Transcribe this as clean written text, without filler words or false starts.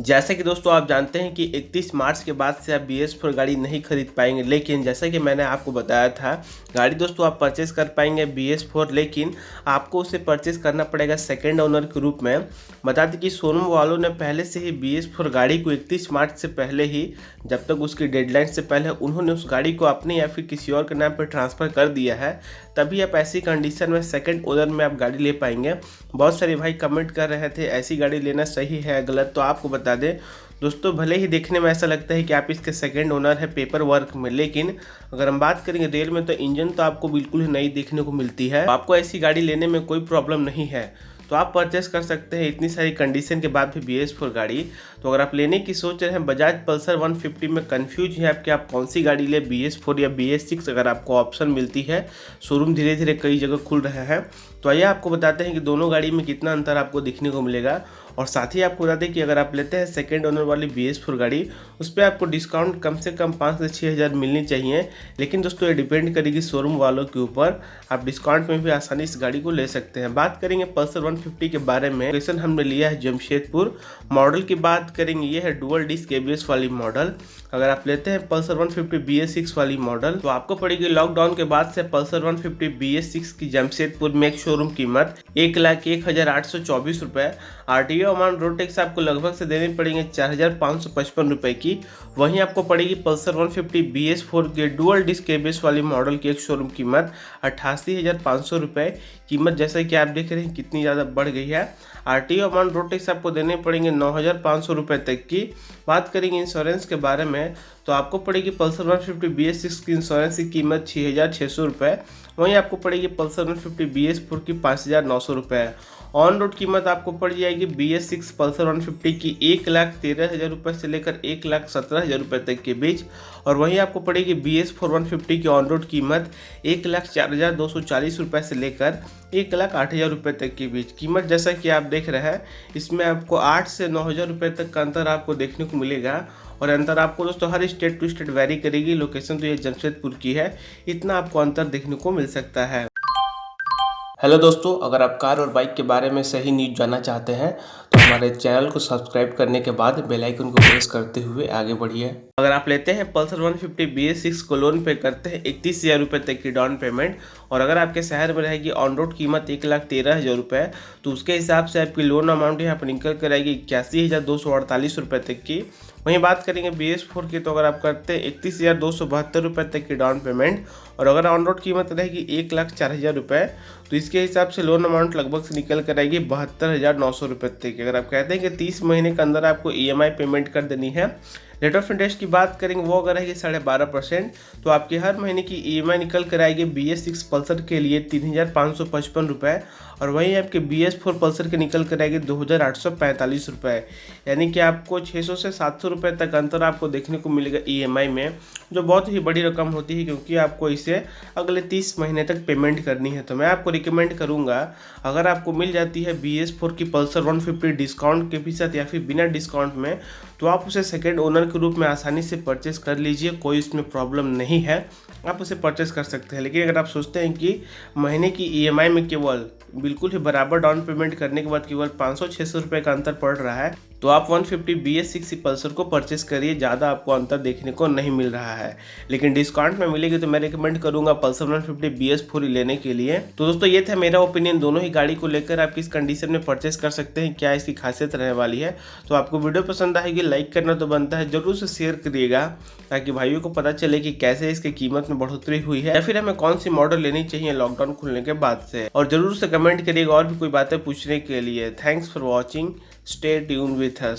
जैसे कि दोस्तों आप जानते हैं कि 31 मार्च के बाद से आप BS4 गाड़ी नहीं खरीद पाएंगे, लेकिन जैसा कि मैंने आपको बताया था गाड़ी दोस्तों आप परचेस कर पाएंगे BS4, लेकिन आपको उसे परचेस करना पड़ेगा सेकंड ओनर के रूप में। बता दें कि शोरूम वालों ने पहले से ही BS4 गाड़ी को 31 मार्च से पहले ही, जब तक उसकी डेडलाइन से पहले, उन्होंने उस गाड़ी को अपने या फिर किसी और के नाम पर ट्रांसफ़र कर दिया है। तभी आप ऐसी कंडीशन में सेकंड ओनर में आप गाड़ी ले पाएंगे। बहुत सारे भाई कमेंट कर रहे थे ऐसी गाड़ी लेना सही है गलत, तो आपको बता दें दोस्तों, भले ही देखने में ऐसा लगता है कि आप इसके सेकंड ओनर है पेपर वर्क में, लेकिन अगर हम बात करेंगे रियल में तो इंजन तो आपको बिल्कुल ही नई देखने को मिलती है। आपको ऐसी गाड़ी लेने में कोई प्रॉब्लम नहीं है, तो आप परचेस कर सकते हैं इतनी सारी कंडीशन के बाद भी BS4 गाड़ी। तो अगर आप लेने की सोच रहे हैं बजाज पल्सर 150 में, कंफ्यूज है आप कि आप कौन सी गाड़ी ले, BS4 या BS6, अगर आपको ऑप्शन मिलती है, शोरूम धीरे धीरे कई जगह खुल रहे हैं, तो आइए आपको बताते हैं कि दोनों गाड़ी में कितना अंतर आपको दिखने को मिलेगा। और साथ ही आपको बता दें कि अगर आप लेते हैं सेकंड ओनर वाली BS4 गाड़ी, उस पर आपको डिस्काउंट कम से कम 5 से 6 हज़ार मिलनी चाहिए। लेकिन दोस्तों ये डिपेंड करेगी शोरूम वालों के ऊपर, आप डिस्काउंट में भी आसानी इस गाड़ी को ले सकते हैं। बात करेंगे पल्सर 150 के बारे में, लोकेशन हमने लिया है जमशेदपुर। मॉडल की बात करेंगे, ये है डुअल डिस्क ABS वाली मॉडल। अगर आप लेते हैं पल्सर 150 BS6 वाली मॉडल, तो आपको पड़ेगी लॉकडाउन के बाद से पल्सर 150 BS6 की जमशेदपुर में एक शोरूम कीमत 1,01,824 रुपये। RTO अमाउंट रोड टैक्स आपको लगभग से देने पड़ेंगे 4,555 रुपये की। वहीं आपको पड़ेगी पल्सर 150 BS4 के डुअल डिस्क ABS वाली मॉडल की एक शोरूम कीमत 88,500 रुपये। कीमत जैसा कि आप देख रहे हैं कितनी ज़्यादा बढ़ गई है। RTO अमाउंट रोड टैक्स आपको देने पड़ेंगे 9,500 रुपये तक की। बात करेंगे इंश्योरेंस के बारे में, तो आपको पड़ेगी पल्सर 150 BS6 की इंश्योरेंस की कीमत 6,600 रुपये। वहीं आपको पड़ेगी पल्सर 150 BS4 की 5,900 रुपये। ऑन रोड कीमत आपको पड़ जाएगी BS6 पल्सर 150 की 1,13,000 रुपये से लेकर 1,17,000 रुपये तक के बीच। और वहीं आपको पड़ेगी BS4 150 की ऑन रोड कीमत 1,04,240 रुपये से लेकर 1,08,000 रुपये तक के बीच। कीमत जैसा कि आप देख रहे हैं, इसमें आपको 8 से 9,000 रुपये तक का अंतर आपको देखने को मिलेगा। और अंतर आपको दोस्तों हर स्टेट टू स्टेट वेरी करेगी। लोकेशन तो ये जमशेदपुर की है, इतना आपको अंतर देखने को मिल सकता है। हेलो दोस्तों, अगर आप कार और बाइक के बारे में सही न्यूज़ जानना चाहते हैं तो हमारे चैनल को सब्सक्राइब करने के बाद बेल आइकन को प्रेस करते हुए आगे बढ़िए। अगर आप लेते हैं पल्सर 150 BS6 को लोन पे करते हैं 31,000 रुपये तक की डाउन पेमेंट, और अगर आपके शहर में रहेगी ऑन रोड कीमत 1,13,000 रुपये, तो उसके हिसाब से आपकी लोन अमाउंट यहाँ पर निकल कर आएगी 81,248 रुपये तक की। वहीं बात करेंगे BS4 की, तो अगर आप करते हैं 31,272 रुपये तक की डाउन पेमेंट, और अगर ऑन रोड कीमत रहेगी 1,04,000 रुपये, तो इसके हिसाब से लोन अमाउंट लगभग से निकल कर आएगी 72,900 रुपये तक। अगर आप कहते हैं कि 30 महीने के अंदर आपको EMI पेमेंट कर देनी है, रेट ऑफ इंटरेस्ट की बात करेंगे वो अगर रहेगी 12.5%, तो आपकी हर महीने की EMI निकल कर आएगी BS6 पल्सर के लिए 3,555 रुपये, और वहीं आपके BS4 पल्सर के निकल कर आएगी 2,845 रुपये। यानी कि आपको 600 से 700 रुपये तक अंतर आपको देखने को मिलेगा EMI में, जो बहुत ही बड़ी रकम होती है, क्योंकि आपको इसे अगले 30 महीने तक पेमेंट करनी है। तो मैं आपको रिकमेंड करूंगा, अगर आपको मिल जाती है BS4 की पल्सर 150 डिस्काउंट के भी साथ या फिर बिना डिस्काउंट में, तो आप उसे सेकेंड ओनर के रूप में आसानी से परचेस कर लीजिए, कोई इसमें प्रॉब्लम नहीं है, आप उसे परचेस कर सकते हैं। लेकिन अगर आप सोचते हैं कि महीने की EMI में केवल बिल्कुल ही बराबर डाउन पेमेंट करने के बाद केवल 500-600 रुपये का अंतर पड़ रहा है, तो आप 150 BS6 पल्सर को परचेस करिए, ज़्यादा आपको अंतर देखने को नहीं मिल रहा है। लेकिन डिस्काउंट में मिलेगी तो मैं रिकमेंड करूंगा पल्सर 150 BS4 लेने के लिए। तो दोस्तों ये था मेरा ओपिनियन दोनों ही गाड़ी को लेकर, आप किस कंडीशन में परचेस कर सकते हैं, क्या इसकी खासियत रहने वाली है। तो आपको वीडियो पसंद आएगी, लाइक करना तो बनता है, जरूर से शेयर करिएगा ताकि भाइयों को पता चले कि कैसे इसकी कीमत में बढ़ोतरी हुई है या फिर हमें कौन सी मॉडल लेनी चाहिए लॉकडाउन खुलने के बाद से। और जरूर से कमेंट करिएगा और भी कोई बातें पूछने के लिए। Thanks for watching, stay tuned with us.